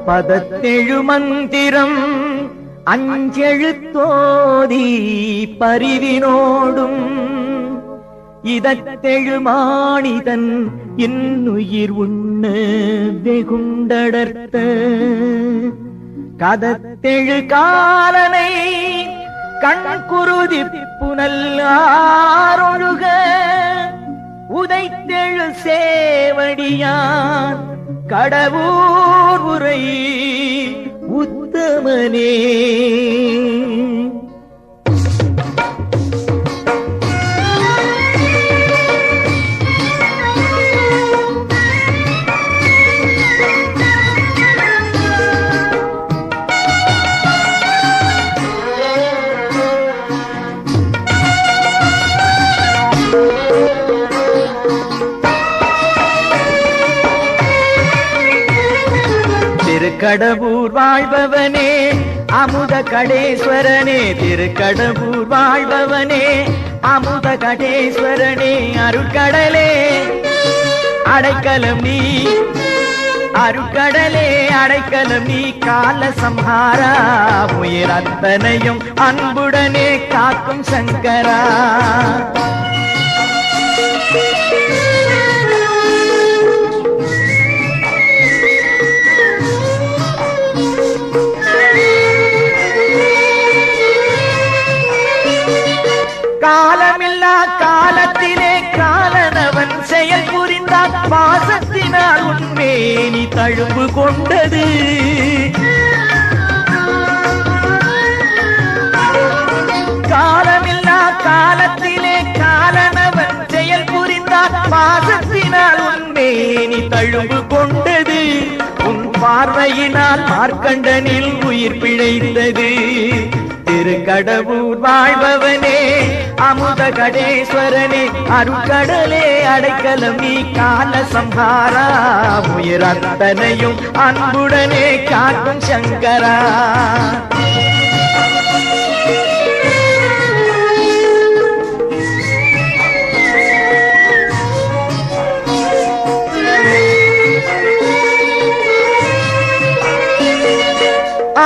பதத்தெழு மந்திரம் அஞ்செழுத்தோதி பரிவினோடும் இதத்தெழு மாணிதன் இன்னுயிர் உண்ண வெகுண்டடர்த்த கதத்தெழு காலனை கண்குருதி புனல்லாரொழுக உதைத்தெழு சேவடியான் கடவுர் உரை உத்தமனே. திருக்கடவூர் வாழ்பவனே அமுத கடேஸ்வரனே, திருக்கடவூர் வாழ்பவனே அமுத கடேஸ்வரனே, அருட்கடலே அடைக்கலம் நீ, அருட்கடலே அடைக்கலம் நீ, கால சம்ஹாரா உயிர் அத்தனையும் அன்புடனே காக்கும் சங்கரா. காலமில்லா காலத்திலே காலனவன் செயல் புரிந்தான், பாசத்தினால் உன்மேனி தழும்பு கொண்டது. காலமில்லா காலத்திலே காலனவன் செயல் புரிந்தான், பாசத்தினால் உன்மேனி தழும்பு கொண்டது. உன் பார்வையினால் மார்க்கண்டனில் உயிர் பிழைத்தது. திருக்கடவூர் வாழ்பவனே அமுத கடேஸ்வரனே, அருட்கடலே அடைக்கலம் நீ, கால சம்ஹாரா உயிர் அத்தனையும் அன்புடனே காக்கும் சங்கரா.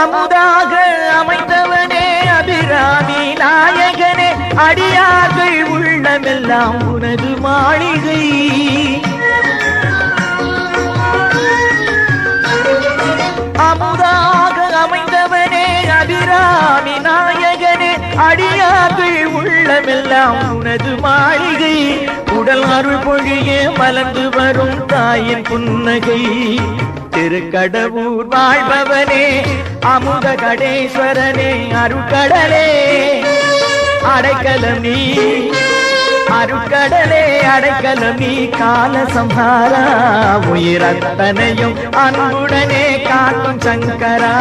அமுதாக அமைந்தவனே அபிராமி நாயகனே, அடியார்கள் உள்ளமெல்லாம் உனது மாளிகை. அமுதாக அமைந்தவனே அபிராமி நாயகனே, அடியார்கள் உள்ளமெல்லாம் உனது மாளிகை. உடல் அருள் பொழிய மலர்ந்து வரும் தாயின் புன்னகை. திருக்கடவூர் வாழ்பவனே அமுத கடேஸ்வரனே, அருட்கடலே அடைக்கலம் நீ, அருட்கடலே அடைக்கலம் நீ, கால சம்ஹாரா உயிர் அத்தனையும் அன்புடனே காக்கும் சங்கரா.